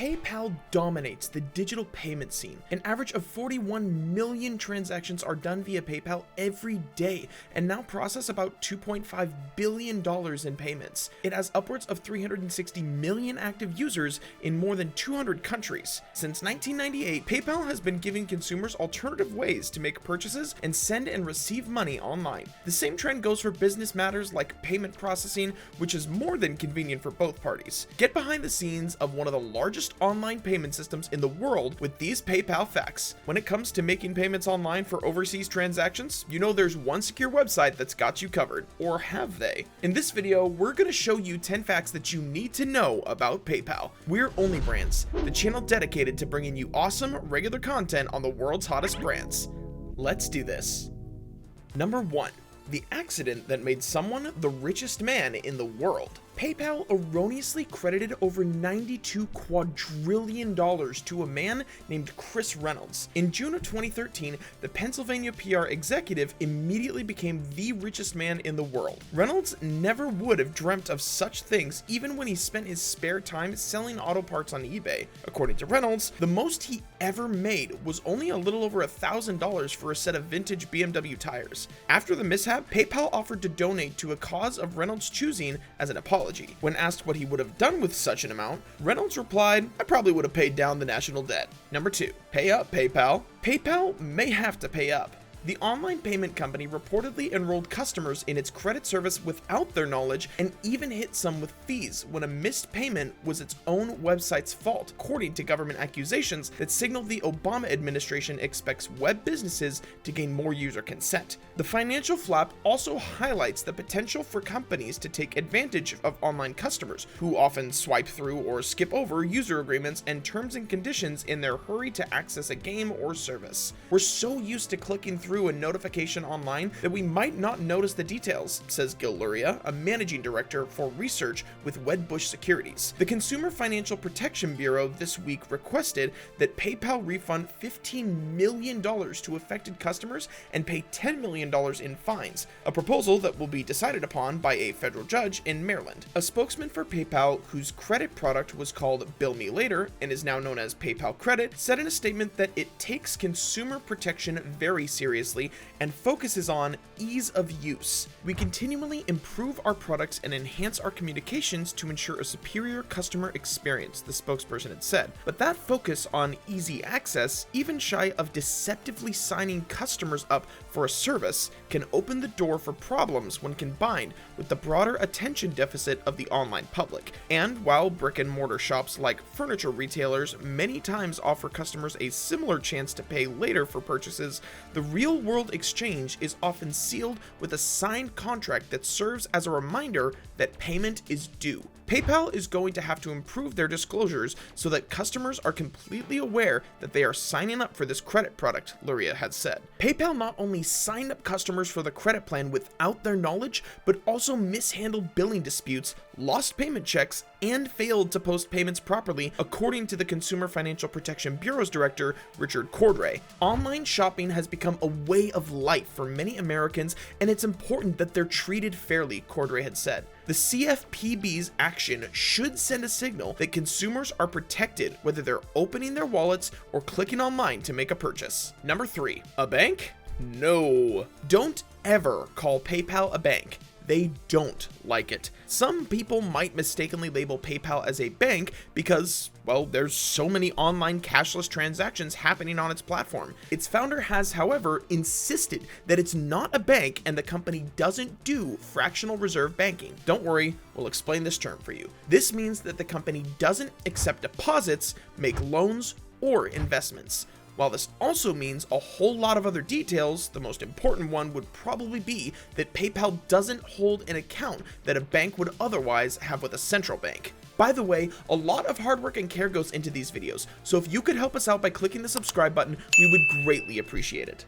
PayPal dominates the digital payment scene. An average of 41 million transactions are done via PayPal every day and now process about $2.5 billion in payments. It has upwards of 360 million active users in more than 200 countries. Since 1998, PayPal has been giving consumers alternative ways to make purchases and send and receive money online. The same trend goes for business matters like payment processing, which is more than convenient for both parties. Get behind the scenes of one of the largest online payment systems in the world with these PayPal facts. When it comes to making payments online for overseas transactions, you know there's one secure website that's got you covered, or have they? In this video, we're going to show you 10 facts that you need to know about PayPal. We're Only Brands, the channel dedicated to bringing you awesome, regular content on the world's hottest brands. Let's do this. Number 1. The accident that made someone the richest man in the world. PayPal erroneously credited over $92 quadrillion to a man named Chris Reynolds. In June of 2013, the Pennsylvania PR executive immediately became the richest man in the world. Reynolds never would have dreamt of such things even when he spent his spare time selling auto parts on eBay. According to Reynolds, the most he ever made was only a little over $1,000 for a set of vintage BMW tires. After the mishap, PayPal offered to donate to a cause of Reynolds' choosing as an apology. When asked what he would have done with such an amount, Reynolds replied, "I probably would have paid down the national debt." Number 2. Pay up, PayPal. PayPal may have to pay up. The online payment company reportedly enrolled customers in its credit service without their knowledge and even hit some with fees when a missed payment was its own website's fault, according to government accusations that signal the Obama administration expects web businesses to gain more user consent. The financial flap also highlights the potential for companies to take advantage of online customers, who often swipe through or skip over user agreements and terms and conditions in their hurry to access a game or service. We're so used to clicking through a notification online that we might not notice the details, says Gil Luria, a managing director for research with Wedbush Securities. The Consumer Financial Protection Bureau this week requested that PayPal refund $15 million to affected customers and pay $10 million in fines, a proposal that will be decided upon by a federal judge in Maryland. A spokesman for PayPal, whose credit product was called Bill Me Later and is now known as PayPal Credit, said in a statement that it takes consumer protection very seriously and focuses on ease of use. We continually improve our products and enhance our communications to ensure a superior customer experience, the spokesperson had said. But that focus on easy access, even shy of deceptively signing customers up for a service, can open the door for problems when combined with the broader attention deficit of the online public. And while brick and mortar shops like furniture retailers many times offer customers a similar chance to pay later for purchases, the real-world exchange is often sealed with a signed contract that serves as a reminder that payment is due. PayPal is going to have to improve their disclosures so that customers are completely aware that they are signing up for this credit product, Luria had said. PayPal not only signed up customers for the credit plan without their knowledge, but also mishandled billing disputes, lost payment checks, and failed to post payments properly, according to the Consumer Financial Protection Bureau's director, Richard Cordray. Online shopping has become a way of life for many Americans, and it's important that they're treated fairly, Cordray had said. The CFPB's action should send a signal that consumers are protected whether they're opening their wallets or clicking online to make a purchase. Number 3. A bank? No. Don't ever call PayPal a bank. They don't like it. Some people might mistakenly label PayPal as a bank because, well, there's so many online cashless transactions happening on its platform. Its founder has, however, insisted that it's not a bank and the company doesn't do fractional reserve banking. Don't worry, we'll explain this term for you. This means that the company doesn't accept deposits, make loans, or investments. While this also means a whole lot of other details, the most important one would probably be that PayPal doesn't hold an account that a bank would otherwise have with a central bank. By the way, a lot of hard work and care goes into these videos, so if you could help us out by clicking the subscribe button, we would greatly appreciate it.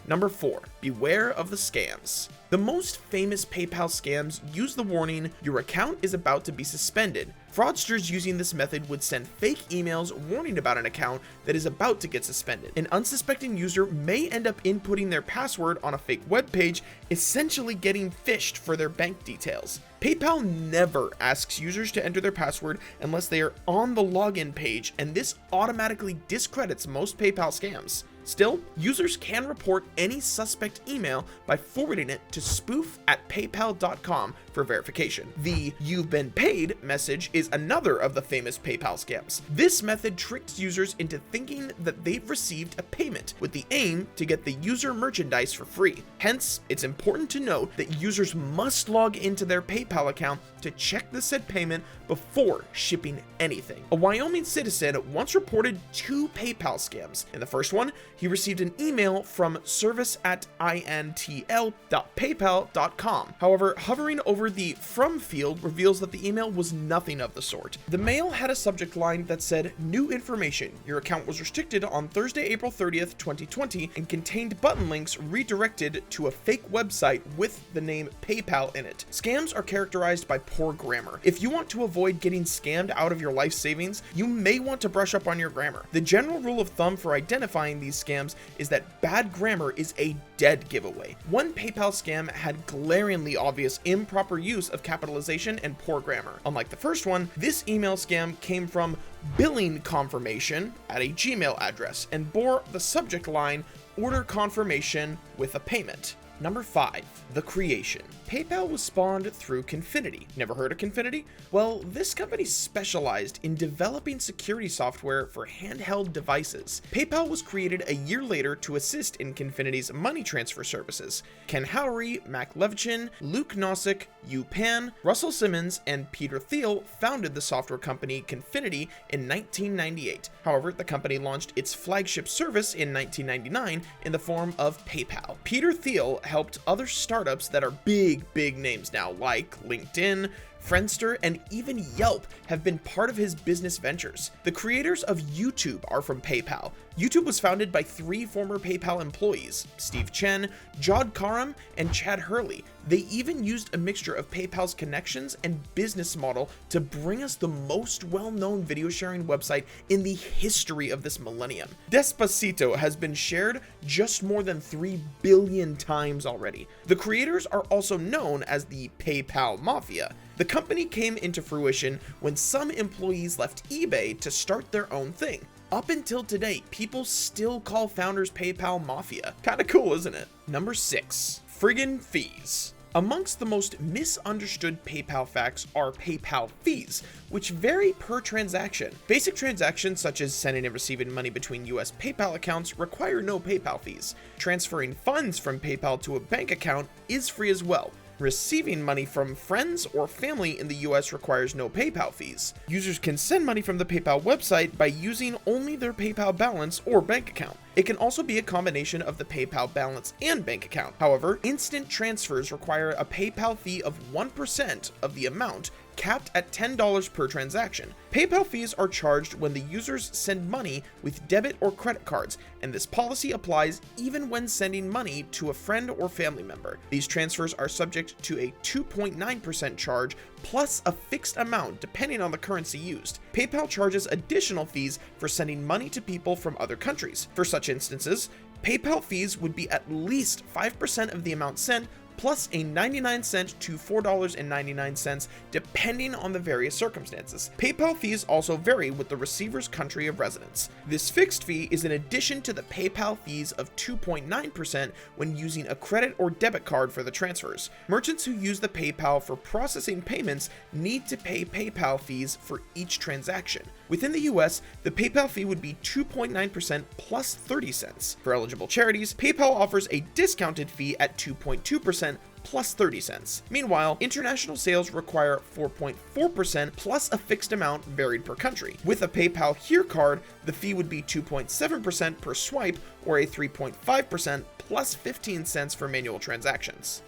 Number 4, beware of the scams. The most famous PayPal scams use the warning, "Your account is about to be suspended." Fraudsters using this method would send fake emails warning about an account that is about to get suspended. An unsuspecting user may end up inputting their password on a fake web page, essentially getting phished for their bank details. PayPal never asks users to enter their password unless they are on the login page, and this automatically discredits most PayPal scams. Still, users can report any suspect email by forwarding it to spoof@paypal.com for verification. The "you've been paid" message is another of the famous PayPal scams. This method tricks users into thinking that they've received a payment with the aim to get the user merchandise for free. Hence, it's important to note that users must log into their PayPal account to check the said payment before shipping anything. A Wyoming citizen once reported 2 PayPal scams. In the first one, he received an email from service@intl.paypal.com. However, hovering over the "from" field reveals that the email was nothing of the sort. The mail had a subject line that said, "New information. Your account was restricted on Thursday, April 30th, 2020, and contained button links redirected to a fake website with the name PayPal in it." Scams are characterized by poor grammar. If you want to avoid getting scammed out of your life savings, you may want to brush up on your grammar. The general rule of thumb for identifying these scams is that bad grammar is a dead giveaway. One PayPal scam had glaringly obvious improper use of capitalization and poor grammar. Unlike the first one, this email scam came from billing confirmation at a Gmail address and bore the subject line "order confirmation with a payment." Number 5, the creation. PayPal was spawned through Confinity. Never heard of Confinity? Well, this company specialized in developing security software for handheld devices. PayPal was created a year later to assist in Confinity's money transfer services. Ken Howery, Mac Levchin, Luke Nozick, Yu Pan, Russell Simmons, and Peter Thiel founded the software company Confinity in 1998. However, the company launched its flagship service in 1999 in the form of PayPal. Peter Thiel helped other startups that are big names now, like LinkedIn, Friendster, and even Yelp have been part of his business ventures. The creators of YouTube are from PayPal. YouTube was founded by 3 former PayPal employees, Steve Chen, Jod Karam, and Chad Hurley. They even used a mixture of PayPal's connections and business model to bring us the most well-known video sharing website in the history of this millennium. Despacito has been shared just more than 3 billion times already. The creators are also known as the PayPal Mafia. The company came into fruition when some employees left eBay to start their own thing. Up until today, people still call founders PayPal Mafia. Kinda cool, isn't it? Number 6, friggin' fees. Amongst the most misunderstood PayPal facts are PayPal fees, which vary per transaction. Basic transactions such as sending and receiving money between US PayPal accounts require no PayPal fees. Transferring funds from PayPal to a bank account is free as well. Receiving money from friends or family in the US requires no PayPal fees. Users can send money from the PayPal website by using only their PayPal balance or bank account. It can also be a combination of the PayPal balance and bank account. However, instant transfers require a PayPal fee of 1% of the amount, capped at $10 per transaction. PayPal fees are charged when the users send money with debit or credit cards, and this policy applies even when sending money to a friend or family member. These transfers are subject to a 2.9% charge plus a fixed amount depending on the currency used. PayPal charges additional fees for sending money to people from other countries. For such instances, PayPal fees would be at least 5% of the amount sent, plus a 99-cent to $4.99 depending on the various circumstances. PayPal fees also vary with the receiver's country of residence. This fixed fee is in addition to the PayPal fees of 2.9% when using a credit or debit card for the transfers. Merchants who use the PayPal for processing payments need to pay PayPal fees for each transaction. Within the US, the PayPal fee would be 2.9% plus 30 cents. For eligible charities, PayPal offers a discounted fee at 2.2% plus 30 cents. Meanwhile, international sales require 4.4% plus a fixed amount varied per country. With a PayPal Here card, the fee would be 2.7% per swipe or a 3.5% plus 15 cents for manual transactions.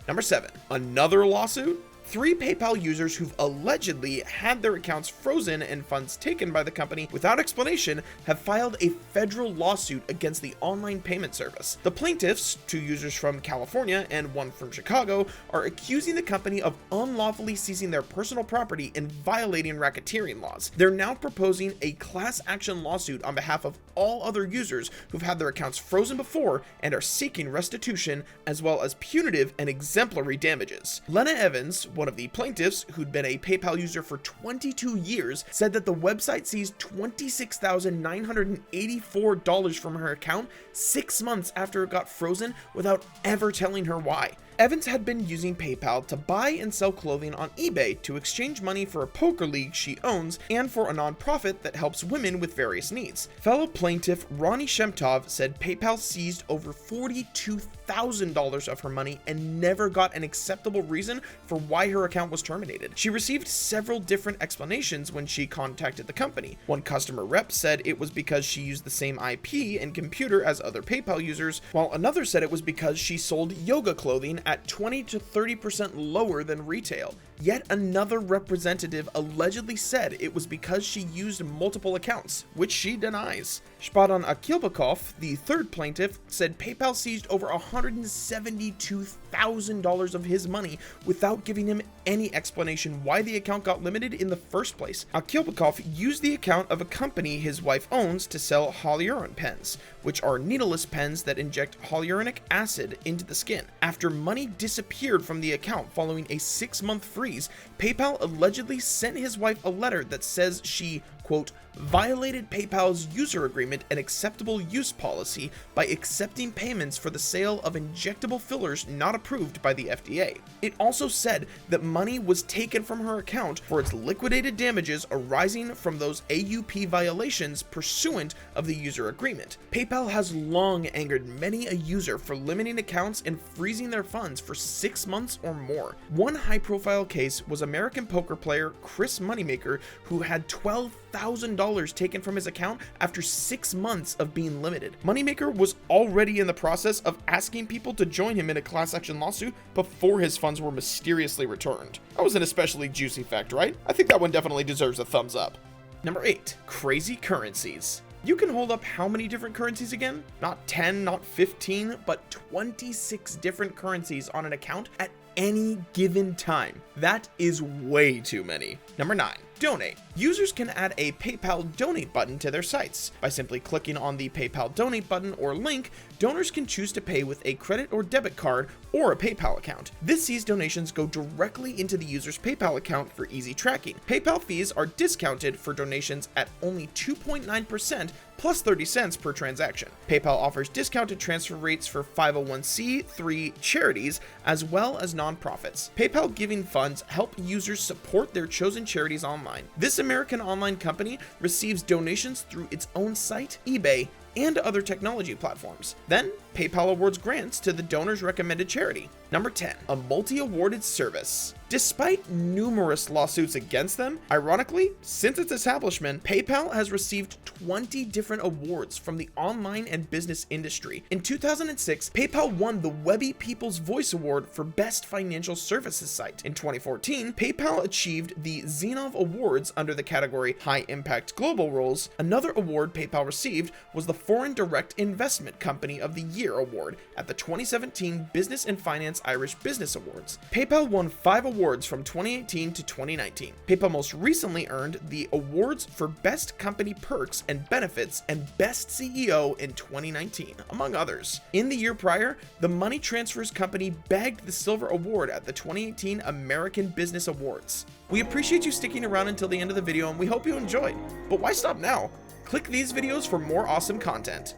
Number 7, another lawsuit? 3 PayPal users who've allegedly had their accounts frozen and funds taken by the company without explanation have filed a federal lawsuit against the online payment service. The plaintiffs, 2 users from California and 1 from Chicago, are accusing the company of unlawfully seizing their personal property and violating racketeering laws. They're now proposing a class action lawsuit on behalf of all other users who've had their accounts frozen before and are seeking restitution as well as punitive and exemplary damages. Lena Evans, one of the plaintiffs who'd been a PayPal user for 22 years, said that the website seized $26,984 from her account 6 months after it got frozen without ever telling her why. Evans had been using PayPal to buy and sell clothing on eBay to exchange money for a poker league she owns and for a nonprofit that helps women with various needs. Fellow plaintiff Ronnie Shemtov said PayPal seized over $42,000 of her money and never got an acceptable reason for why her account was terminated. She received several different explanations when she contacted the company. One customer rep said it was because she used the same IP and computer as other PayPal users, while another said it was because she sold yoga clothing at 20 to 30% lower than retail. Yet another representative allegedly said it was because she used multiple accounts, which she denies. Shpadan Akilbakov, the third plaintiff, said PayPal seized over $172,000 of his money without giving him any explanation why the account got limited in the first place. Akilbakov used the account of a company his wife owns to sell hyaluron pens, which are needleless pens that inject hyaluronic acid into the skin. After money disappeared from the account following a 6-month freeze, PayPal allegedly sent his wife a letter that says she, quote, violated PayPal's user agreement and acceptable use policy by accepting payments for the sale of injectable fillers not approved by the FDA. It also said that money was taken from her account for its liquidated damages arising from those AUP violations pursuant of the user agreement. PayPal has long angered many a user for limiting accounts and freezing their funds for 6 months or more. One high-profile case was American poker player Chris Moneymaker, who had $12,000 taken from his account after 6 months of being limited. Moneymaker was already in the process of asking people to join him in a class action lawsuit before his funds were mysteriously returned. That was an especially juicy fact, right? I think that one definitely deserves a thumbs up. Number 8, crazy currencies. You can hold up how many different currencies again? Not 10, not 15, but 26 different currencies on an account at any given time. That is way too many. Number 9, donate. Users can add a PayPal donate button to their sites. By simply clicking on the PayPal donate button or link, donors can choose to pay with a credit or debit card or a PayPal account. This sees donations go directly into the user's PayPal account for easy tracking. PayPal fees are discounted for donations at only 2.9% plus 30 cents per transaction. PayPal offers discounted transfer rates for 501c3 charities as well as nonprofits. PayPal Giving Funds help users support their chosen charities online. This American online company receives donations through its own site, eBay, and other technology platforms. Then, PayPal awards grants to the donor's recommended charity. Number 10, a multi-awarded service. Despite numerous lawsuits against them, ironically, since its establishment, PayPal has received 20 different awards from the online and business industry. In 2006, PayPal won the Webby People's Voice Award for Best Financial Services Site. In 2014, PayPal achieved the Zenov Awards under the category High Impact Global Roles. Another award PayPal received was the Foreign Direct Investment Company of the Year Award at the 2017 Business and Finance Irish Business Awards. PayPal won 5 awards from 2018 to 2019. PayPal most recently earned the awards for Best Company Perks and Benefits and Best CEO in 2019, among others. In the year prior, the money transfers company bagged the Silver Award at the 2018 American Business Awards. We appreciate you sticking around until the end of the video and we hope you enjoyed. But why stop now? Click these videos for more awesome content.